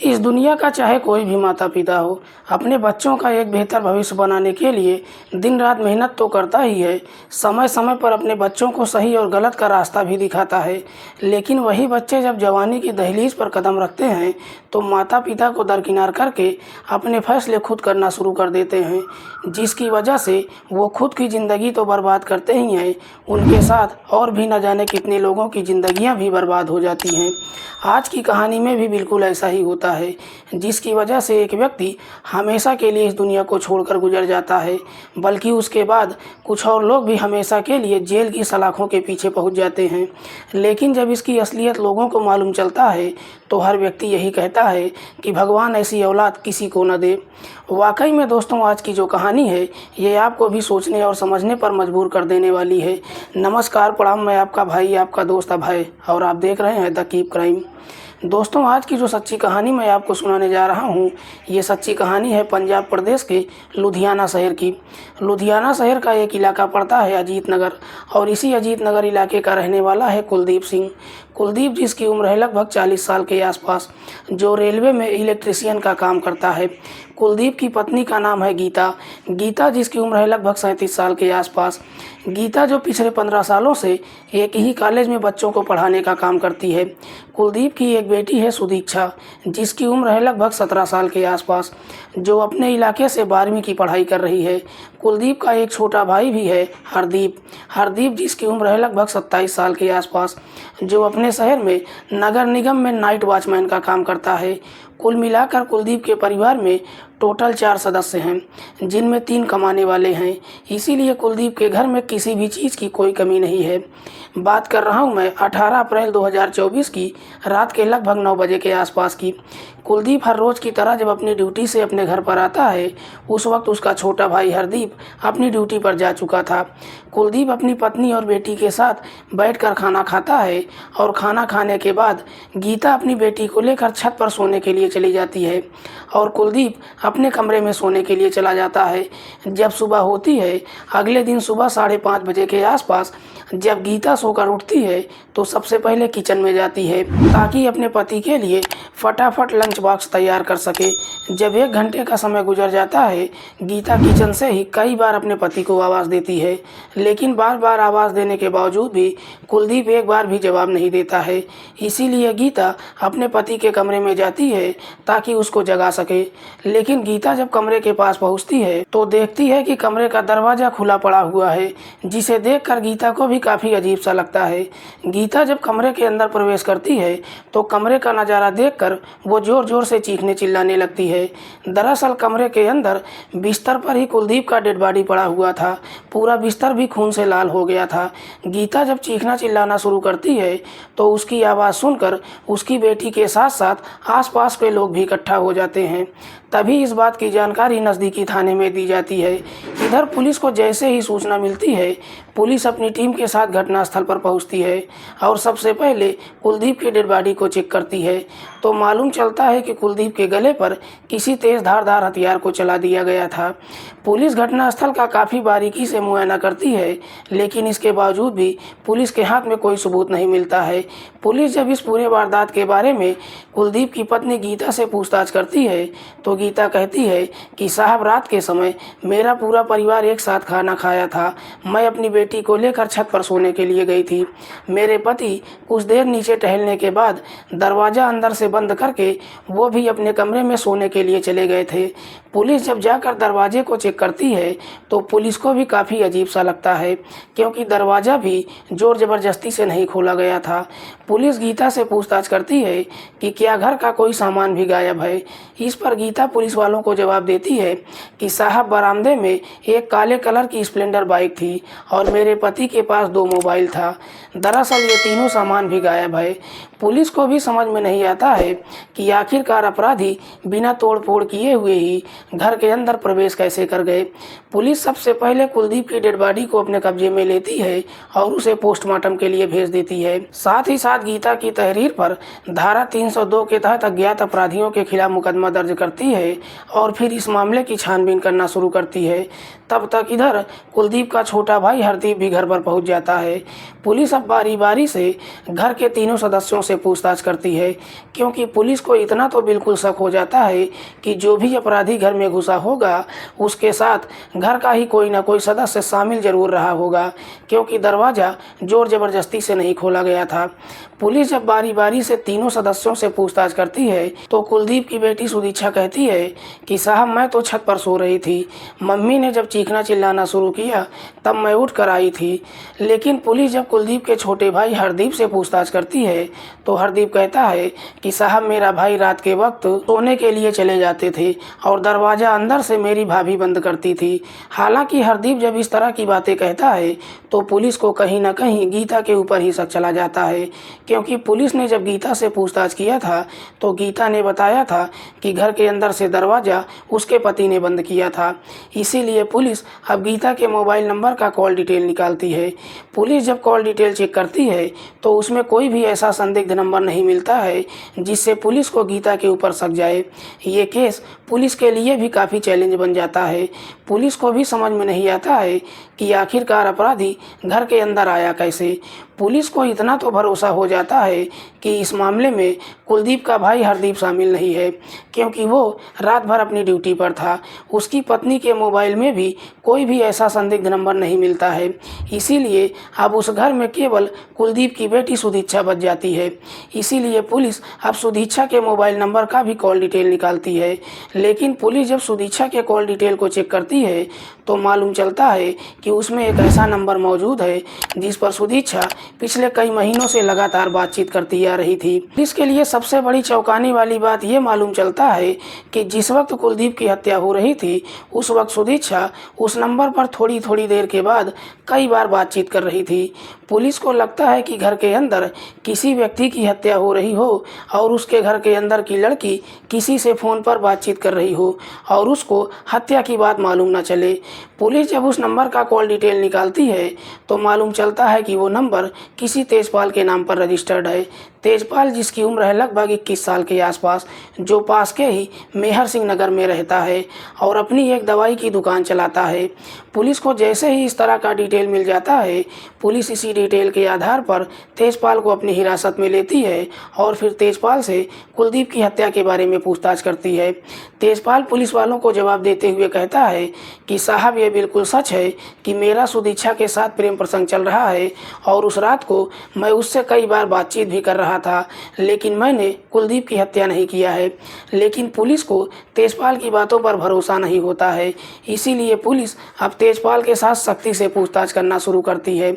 इस दुनिया का चाहे कोई भी माता पिता हो, अपने बच्चों का एक बेहतर भविष्य बनाने के लिए दिन रात मेहनत तो करता ही है। समय समय पर अपने बच्चों को सही और गलत का रास्ता भी दिखाता है। लेकिन वही बच्चे जब जवानी की दहलीज पर कदम रखते हैं तो माता पिता को दरकिनार करके अपने फैसले खुद करना शुरू कर देते हैं, जिसकी वजह से वो खुद की ज़िंदगी तो बर्बाद करते ही हैं, उनके साथ और भी न जाने कितने लोगों की ज़िंदगियां भी बर्बाद हो जाती हैं। आज की कहानी में भी बिल्कुल ऐसा ही होता है, जिसकी वजह से एक व्यक्ति हमेशा के लिए इस दुनिया को छोड़कर गुजर जाता है, बल्कि उसके बाद कुछ और लोग भी हमेशा के लिए जेल की सलाखों के पीछे पहुंच जाते हैं। लेकिन जब इसकी असलियत लोगों को मालूम चलता है तो हर व्यक्ति यही कहता है कि भगवान ऐसी औलाद किसी को न दे। वाकई में दोस्तों, आज की जो कहानी है ये आपको भी सोचने और समझने पर मजबूर कर देने वाली है। नमस्कार, प्रणाम, मैं आपका भाई, आपका दोस्त अभय, और आप देख रहे हैं द कीप क्राइम। दोस्तों, आज की जो सच्ची कहानी मैं आपको सुनाने जा रहा हूँ, ये सच्ची कहानी है पंजाब प्रदेश के लुधियाना शहर की। लुधियाना शहर का एक इलाका पड़ता है अजीत नगर, और इसी अजीत नगर इलाके का रहने वाला है कुलदीप सिंह। कुलदीप जिसकी उम्र है लगभग 40 साल के आसपास, जो रेलवे में इलेक्ट्रीशियन का काम करता है। कुलदीप की पत्नी का नाम है गीता। गीता जिसकी उम्र है लगभग 37 साल के आसपास। गीता जो पिछले 15 सालों से एक ही कॉलेज में बच्चों को पढ़ाने का काम करती है। कुलदीप की एक बेटी है सुदीक्षा, जिसकी उम्र है लगभग 17 साल के आसपास, जो अपने इलाके से 12वीं की पढ़ाई कर रही है। कुलदीप का एक छोटा भाई भी है, हरदीप। हरदीप जिसकी उम्र है लगभग 27 साल के आसपास, जो अपने शहर में नगर निगम में नाइट वॉचमैन का काम करता है। कुल मिलाकर कुलदीप के परिवार में टोटल 4 सदस्य हैं, जिनमें 3 कमाने वाले हैं। इसीलिए कुलदीप के घर में किसी भी चीज़ की कोई कमी नहीं है। बात कर रहा हूं मैं 18 अप्रैल 2024 की रात के लगभग 9 बजे के आसपास की। कुलदीप हर रोज़ की तरह जब अपनी ड्यूटी से अपने घर पर आता है, उस वक्त उसका छोटा भाई हरदीप अपनी ड्यूटी पर जा चुका था। कुलदीप अपनी पत्नी और बेटी के साथ बैठकर खाना खाता है, और खाना खाने के बाद गीता अपनी बेटी को लेकर छत पर सोने के लिए चली जाती है, और कुलदीप अपने कमरे में सोने के लिए चला जाता है। जब सुबह होती है, अगले दिन सुबह 5:30 बजे के आसपास, जब गीता सोकर उठती है तो सबसे पहले किचन में जाती है, ताकि अपने पति के लिए फटाफट लंच बॉक्स तैयार कर सके। जब 1 घंटे का समय गुजर जाता है, गीता किचन से ही कई बार अपने पति को आवाज़ देती है, लेकिन बार बार आवाज़ देने के बावजूद भी कुलदीप एक बार भी जवाब नहीं देता है। इसीलिए गीता अपने पति के कमरे में जाती है ताकि उसको जगा सके। लेकिन गीता जब कमरे के पास पहुंचती है तो देखती है कि कमरे का दरवाज़ा खुला पड़ा हुआ है, जिसे देखकर गीता को भी काफ़ी अजीब सा लगता है। गीता जब कमरे के अंदर प्रवेश करती है तो कमरे का नज़ारा देखकर वो ज़ोर ज़ोर से चीखने चिल्लाने लगती है। दरअसल कमरे के अंदर बिस्तर पर ही कुलदीप का डेड बॉडी पड़ा हुआ था। पूरा बिस्तर भी खून से लाल हो गया था। गीता जब चीखना चिल्लाना शुरू करती है तो उसकी आवाज़ सुनकर उसकी बेटी के साथ साथ आसपास के लोग भी इकट्ठा हो जाते हैं। तभी इस बात की जानकारी नज़दीकी थाने में दी जाती है। इधर पुलिस को जैसे ही सूचना मिलती है, पुलिस अपनी टीम के साथ घटनास्थल पर पहुंचती है और सबसे पहले कुलदीप की डेड बॉडी को चेक करती है। तो मालूम चलता है कि कुलदीप के गले पर किसी तेज़ धारदार हथियार को चला दिया गया था। पुलिस घटनास्थल का काफ़ी बारीकी से मुआयना करती है, लेकिन इसके बावजूद भी पुलिस के हाथ में कोई सबूत नहीं मिलता है। पुलिस जब इस पूरे वारदात के बारे में कुलदीप की पत्नी गीता से पूछताछ करती है तो गीता कहती है कि साहब, रात के समय मेरा पूरा परिवार एक साथ खाना खाया था। मैं अपनी बेटी को लेकर छत पर सोने के लिए गई थी। मेरे पति कुछ देर नीचे टहलने के बाद दरवाज़ा अंदर से बंद करके वो भी अपने कमरे में सोने के लिए चले गए थे। पुलिस जब जाकर दरवाजे को चेक करती है तो पुलिस को भी काफ़ी अजीब सा लगता है, क्योंकि दरवाज़ा भी ज़ोर ज़बरदस्ती से नहीं खोला गया था। पुलिस गीता से पूछताछ करती है कि क्या घर का कोई सामान भी गायब है। इस पर गीता पुलिस वालों को जवाब देती है कि साहब, बरामदे में एक काले कलर की स्प्लेंडर बाइक थी और मेरे पति के पास 2 मोबाइल था। दरअसल ये तीनों सामान भी गायब है। पुलिस को भी समझ में नहीं आता है कि आखिरकार अपराधी बिना तोड़ फोड़ किए हुए ही घर के अंदर प्रवेश कैसे कर गए। पुलिस सबसे पहले कुलदीप की डेड बॉडी को अपने कब्जे में लेती है और उसे पोस्टमार्टम के लिए भेज देती है। साथ ही साथ गीता की तहरीर पर धारा 302 के तहत अज्ञात अपराधियों के खिलाफ मुकदमा दर्ज करती है है और फिर इस मामले की छानबीन करना शुरू करती है। तब तक इधर कुलदीप का छोटा भाई हरदीप भी घर पर पहुंच जाता है। पुलिस अब बारी बारी से घर के तीनों सदस्यों से पूछताछ करती है, क्योंकि पुलिस को इतना तो बिल्कुल शक हो जाता है कि जो भी अपराधी घर में घुसा होगा उसके साथ घर का ही कोई ना कोई सदस्य शामिल जरूर रहा होगा, क्योंकि दरवाज़ा जोर ज़बरदस्ती से नहीं खोला गया था। पुलिस जब बारी बारी से तीनों सदस्यों से पूछताछ करती है तो कुलदीप की बेटी सुदीक्षा कहती है कि साहब मैं तो छत पर सो रही थी, मम्मी ने जब चीखना चिल्लाना शुरू किया तब मैं उठ कर आई थी। लेकिन पुलिस जब कुलदीप के छोटे भाई हरदीप से पूछताछ करती है तो हरदीप कहता है कि साहब मेरा भाई रात के वक्त सोने के लिए चले जाते थे और दरवाज़ा अंदर से मेरी भाभी बंद करती थी। हालांकि हरदीप जब इस तरह की बातें कहता है तो पुलिस को कहीं ना कहीं गीता के ऊपर ही शक चला जाता है, क्योंकि पुलिस ने जब गीता से पूछताछ किया था तो गीता ने बताया था कि घर के अंदर से दरवाज़ा उसके पति ने बंद किया था। इसीलिए पुलिस अब गीता के मोबाइल नंबर का कॉल डिटेल निकालती है। पुलिस जब कॉल डिटेल चेक करती है तो उसमें कोई भी ऐसा संदिग्ध नंबर नहीं मिलता है जिससे पुलिस को गीता के ऊपर शक जाए। ये केस पुलिस के लिए भी काफ़ी चैलेंज बन जाता है। पुलिस को भी समझ में नहीं आता है कि आखिरकार अपराधी घर के अंदर आया कैसे। पुलिस को इतना तो भरोसा हो जाता है कि इस मामले में कुलदीप का भाई हरदीप शामिल नहीं है, क्योंकि वो रात भर अपनी ड्यूटी पर था। उसकी पत्नी के मोबाइल में भी कोई भी ऐसा संदिग्ध नंबर नहीं मिलता है। इसीलिए अब उस घर में केवल कुलदीप की बेटी सुदीक्षा बच जाती है। इसीलिए पुलिस अब सुदीक्षा के मोबाइल नंबर का भी कॉल डिटेल निकालती है। लेकिन पुलिस जब सुदीक्षा के कॉल डिटेल को चेक करती है तो मालूम चलता है कि उसमें एक ऐसा नंबर मौजूद है जिस पर सुदीक्षा पिछले कई महीनों से लगातार बातचीत करती आ रही थी। इसके लिए सबसे बड़ी चौंकाने वाली बात ये मालूम चलता है कि जिस वक्त कुलदीप की हत्या हो रही थी उस वक्त सुदीक्षा उस नंबर पर थोड़ी थोड़ी देर के बाद कई बार बातचीत कर रही थी। पुलिस को लगता है कि घर के अंदर किसी व्यक्ति की हत्या हो रही हो और उसके घर के अंदर की लड़की किसी से फ़ोन पर बातचीत कर रही हो और उसको हत्या की बात मालूम न चले। पुलिस जब उस नंबर का कॉल डिटेल निकालती है तो मालूम चलता है कि वो नंबर किसी तेजपाल के नाम पर रजिस्टर्ड है। तेजपाल जिसकी उम्र है लगभग 21 साल के आसपास, जो पास के ही मेहर सिंह नगर में रहता है और अपनी एक दवाई की दुकान चलाता है। पुलिस को जैसे ही इस तरह का डिटेल मिल जाता है, पुलिस इसी डिटेल के आधार पर तेजपाल को अपनी हिरासत में लेती है और फिर तेजपाल से कुलदीप की हत्या के बारे में पूछताछ करती है। तेजपाल पुलिस वालों को जवाब देते हुए कहता है कि साहब ये बिल्कुल सच है कि मेरा सुदीक्षा के साथ प्रेम प्रसंग चल रहा है और उस रात को मैं उससे कई बार बातचीत भी कर रहा था, लेकिन मैंने कुलदीप की हत्या नहीं किया है। लेकिन पुलिस को तेजपाल की बातों पर भरोसा नहीं होता है। इसीलिए पुलिस अब तेजपाल के साथ सख्ती से पूछताछ करना शुरू करती है।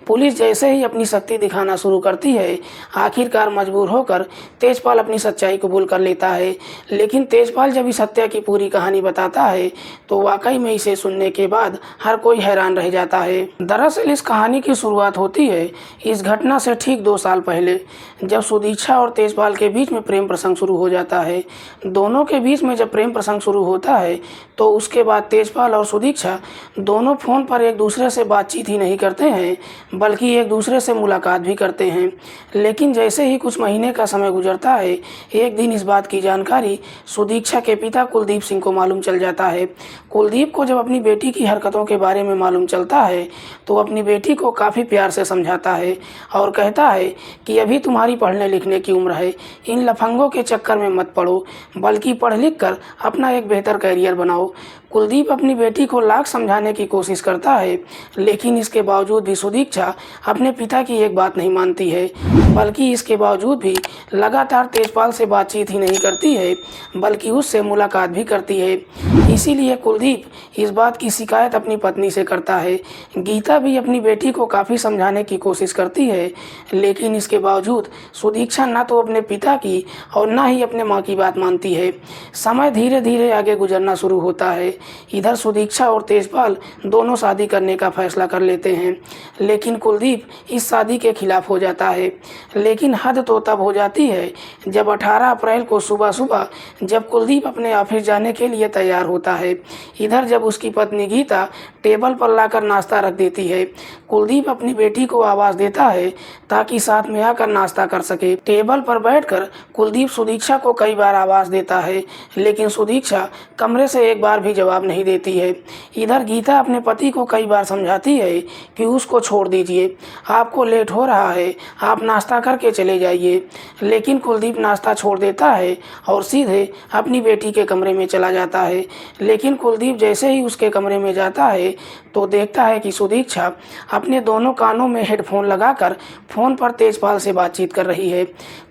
पुलिस जैसे ही अपनी शक्ति दिखाना शुरू करती है, आखिरकार मजबूर होकर तेजपाल अपनी सच्चाई कबूल कर लेता है। लेकिन तेजपाल जब इस हत्या की पूरी कहानी बताता है तो वाकई में इसे सुनने के बाद हर कोई हैरान रह जाता है। दरअसल इस कहानी की शुरुआत होती है इस घटना से ठीक 2 साल पहले, जब सुदीक्षा और तेजपाल के बीच में प्रेम प्रसंग शुरू हो जाता है। दोनों के बीच में जब प्रेम प्रसंग शुरू होता है तो उसके बाद तेजपाल और सुदीक्षा दोनों फ़ोन पर एक दूसरे से बातचीत ही नहीं करते हैं, बल्कि एक दूसरे से मुलाकात भी करते हैं। लेकिन जैसे ही कुछ महीने का समय गुजरता है, एक दिन इस बात की जानकारी सुदीक्षा के पिता कुलदीप सिंह को मालूम चल जाता है। कुलदीप को जब अपनी बेटी की हरकतों के बारे में मालूम चलता है तो अपनी बेटी को काफ़ी प्यार से समझाता है और कहता है कि अभी तुम्हारी पढ़ने लिखने की उम्र है, इन लफंगों के चक्कर में मत पड़ो, बल्कि पढ़ लिख कर अपना एक बेहतर करियर बनाओ। कुलदीप अपनी बेटी को लाख समझाने की कोशिश करता है, लेकिन इसके बावजूद भी सुदीक्षा अपने पिता की एक बात नहीं मानती है, बल्कि इसके बावजूद भी लगातार तेजपाल से बातचीत ही नहीं करती है, बल्कि उससे मुलाकात भी करती है। इसीलिए कुलदीप इस बात की शिकायत अपनी पत्नी से करता है। गीता भी अपनी बेटी को काफ़ी समझाने की कोशिश करती है, लेकिन इसके बावजूद सुदीक्षा ना तो अपने पिता की और ना ही अपने माँ की बात मानती है। समय धीरे धीरे आगे गुजरना शुरू होता है। इधर सुदीक्षा और तेजपाल दोनों शादी करने का फैसला कर लेते हैं, लेकिन कुलदीप इस शादी के खिलाफ हो जाता है। लेकिन हद तो तब हो जाती है जब 18 अप्रैल को सुबह सुबह जब कुलदीप अपने ऑफिस जाने के लिए तैयार होता है, इधर जब उसकी पत्नी गीता टेबल पर लाकर नाश्ता रख देती है। कुलदीप अपनी बेटी को आवाज़ देता है ताकि साथ में आकर नाश्ता कर सके। टेबल पर बैठकर कुलदीप सुदीक्षा को कई बार आवाज़ देता है, लेकिन सुदीक्षा कमरे से एक बार भी जवाब नहीं देती है। इधर गीता अपने पति को कई बार समझाती है कि उसको छोड़ दीजिए, आपको लेट हो रहा है, आप नाश्ता करके चले जाइए। लेकिन कुलदीप नाश्ता छोड़ देता है और सीधे अपनी बेटी के कमरे में चला जाता है। लेकिन कुलदीप जैसे ही उसके कमरे में जाता है तो देखता है कि सुदीक्षा अपने दोनों कानों में हेडफोन लगाकर फ़ोन पर तेजपाल से बातचीत कर रही है।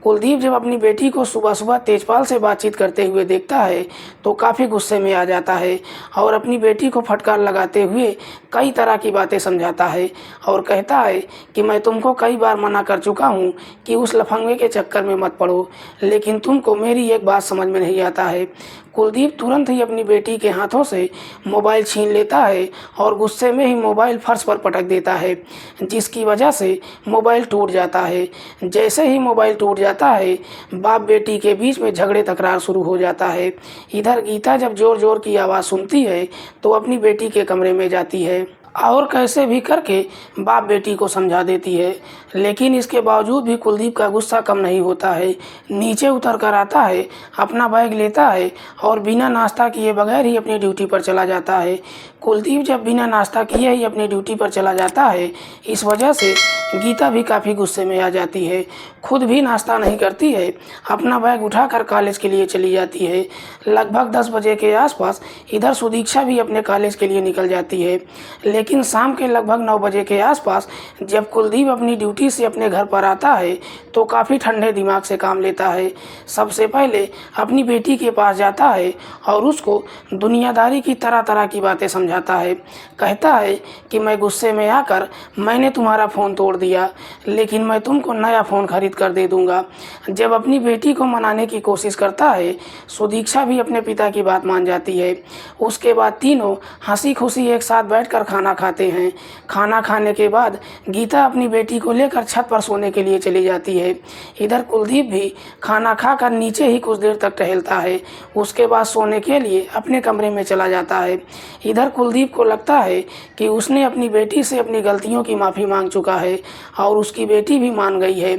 कुलदीप जब अपनी बेटी को सुबह सुबह तेजपाल से बातचीत करते हुए देखता है तो काफ़ी गुस्से में आ जाता है और अपनी बेटी को फटकार लगाते हुए कई तरह की बातें समझाता है और कहता है कि मैं तुमको कई बार मना कर चुका हूँ कि उस लफंगे के चक्कर में मत पड़ो, लेकिन तुमको मेरी एक बात समझ में नहीं आता है। कुलदीप तुरंत ही अपनी बेटी के हाथों से मोबाइल छीन लेता है और गुस्से में ही मोबाइल फर्श पर पटक देता है, जिसकी वजह से मोबाइल टूट जाता है। जैसे ही मोबाइल टूट जाता है, बाप बेटी के बीच में झगड़े तकरार शुरू हो जाता है। इधर गीता जब ज़ोर ज़ोर की आवाज़ सुनती है तो अपनी बेटी के कमरे में जाती है और कैसे भी करके बाप बेटी को समझा देती है, लेकिन इसके बावजूद भी कुलदीप का गुस्सा कम नहीं होता है। नीचे उतर कर आता है, अपना बैग लेता है और बिना नाश्ता किए बगैर ही अपनी ड्यूटी पर चला जाता है। कुलदीप जब बिना नाश्ता किए ही अपनी ड्यूटी पर चला जाता है, इस वजह से गीता भी काफ़ी गुस्से में आ जाती है। खुद भी नाश्ता नहीं करती है, अपना बैग उठाकर कॉलेज के लिए चली जाती है। लगभग 10 बजे के आसपास इधर सुदीक्षा भी अपने कॉलेज के लिए निकल जाती है। लेकिन शाम के लगभग 9 बजे के आसपास जब कुलदीप अपनी ड्यूटी से अपने घर पर आता है तो काफ़ी ठंडे दिमाग से काम लेता है। सबसे पहले अपनी बेटी के पास जाता है और उसको दुनियादारी की तरह तरह की बातें समझाता है। कहता है कि मैं गुस्से में आकर मैंने तुम्हारा फ़ोन तोड़ दिया, लेकिन मैं तुमको नया फ़ोन खरीद कर दे दूंगा। जब अपनी बेटी को मनाने की कोशिश करता है, सुदीक्षा भी अपने पिता की बात मान जाती है। उसके बाद तीनों हंसी खुशी एक साथ बैठकर खाना खाते हैं। खाना खाने के बाद गीता अपनी बेटी को लेकर छत पर सोने के लिए चली जाती है। इधर कुलदीप भी खाना खाकर नीचे ही कुछ देर तक टहलता है, उसके बाद सोने के लिए अपने कमरे में चला जाता है। इधर कुलदीप को लगता है कि उसने अपनी बेटी से अपनी गलतियों की माफ़ी मांग चुका है और उसकी बेटी भी मान गई है,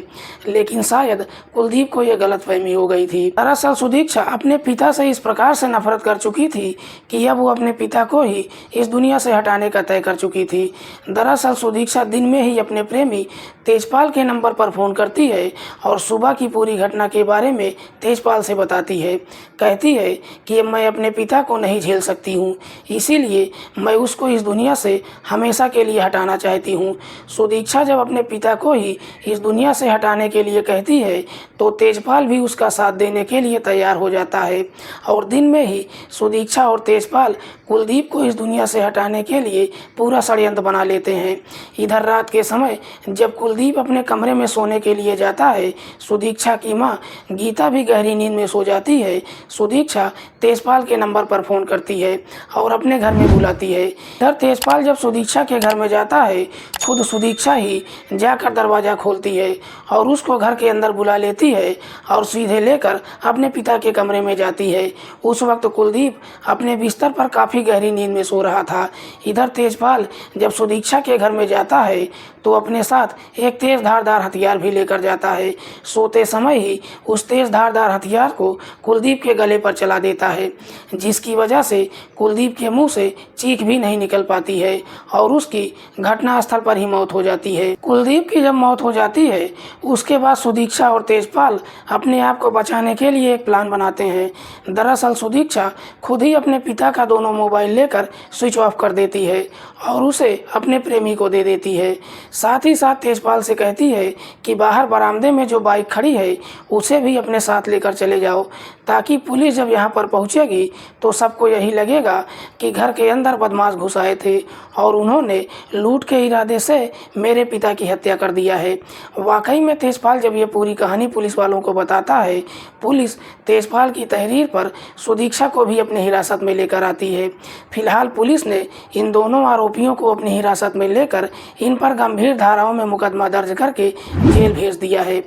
लेकिन शायद कुलदीप को यह गलतफहमी हो गई थी। दरअसल सुदीक्षा अपने पिता से इस प्रकार से नफरत कर चुकी थी कि अब वो अपने पिता को ही इस दुनिया से हटाने का तय कर चुकी थी। दरअसल सुदीक्षा दिन में ही अपने प्रेमी तेजपाल के नंबर पर फ़ोन करती है और सुबह की पूरी घटना के बारे में तेजपाल से बताती है। कहती है कि मैं अपने पिता को नहीं झेल सकती हूँ, इसीलिए मैं उसको इस दुनिया से हमेशा के लिए हटाना चाहती हूँ। सुदीक्षा जब अपने पिता को ही इस दुनिया से हटाने के लिए कहती है तो तेजपाल भी उसका साथ देने के लिए तैयार हो जाता है और दिन में ही सुदीक्षा और तेजपाल कुलदीप को इस दुनिया से हटाने के लिए पूरा षड्यंत्र बना लेते हैं। इधर रात के समय जब कुलदीप अपने कमरे में सोने के लिए जाता है, सुदीक्षा की माँ गीता भी गहरी नींद में सो जाती है। सुदीक्षा तेजपाल के नंबर पर फ़ोन करती है और अपने घर में बुलाती है। इधर तेजपाल जब सुदीक्षा के घर में जाता है, खुद सुदीक्षा ही जाकर दरवाज़ा खोलती है और उसको घर के अंदर बुला लेती है और सीधे लेकर अपने पिता के कमरे में जाती है। उस वक्त कुलदीप अपने बिस्तर पर काफ़ी गहरी नींद में सो रहा था। इधर तेजपाल जब सुदीक्षा के घर में जाता है तो अपने साथ एक तेज़ धारदार हथियार भी लेकर जाता है। सोते समय ही उस तेज़ धारदार हथियार को कुलदीप के गले पर चला देता है, जिसकी वजह से कुलदीप के मुंह से चीख भी नहीं निकल पाती है और उसकी घटनास्थल पर ही मौत हो जाती है। कुलदीप की जब मौत हो जाती है उसके बाद सुदीक्षा और तेजपाल अपने आप को बचाने के लिए एक प्लान बनाते हैं। दरअसल सुदीक्षा खुद ही अपने पिता का दोनों मोबाइल लेकर स्विच ऑफ कर देती है और उसे अपने प्रेमी को दे देती है। साथ ही साथ तेजपाल से कहती है कि बाहर बरामदे में जो बाइक खड़ी है उसे भी अपने साथ लेकर चले जाओ, ताकि पुलिस जब यहाँ पर पहुँचेगी तो सबको यही लगेगा कि घर के अंदर बदमाश घुस आए थे और उन्होंने लूट के इरादे से मेरे पिता की हत्या कर दिया है। वाकई में तेजपाल जब ये पूरी कहानी पुलिस वालों को बताता है, पुलिस तेजपाल की तहरीर पर सुदीक्षा को भी अपने हिरासत में लेकर आती है। फिलहाल पुलिस ने इन दोनों आरोपियों को अपनी हिरासत में लेकर इन पर गंभीर धाराओं में मुकदमा दर्ज करके जेल भेज दिया है।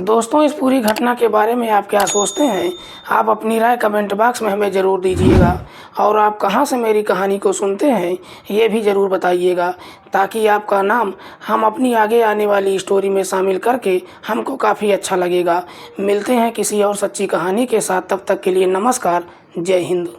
दोस्तों, इस पूरी घटना के बारे में आप क्या सोचते हैं? आप अपनी राय कमेंट बॉक्स में हमें ज़रूर दीजिएगा। और आप कहाँ से मेरी कहानी को सुनते हैं, ये भी ज़रूर बताइएगा, ताकि आपका नाम हम अपनी आगे आने वाली स्टोरी में शामिल करके हमको काफ़ी अच्छा लगेगा। मिलते हैं किसी और सच्ची कहानी के साथ, तब तक के लिए नमस्कार। जय हिंद।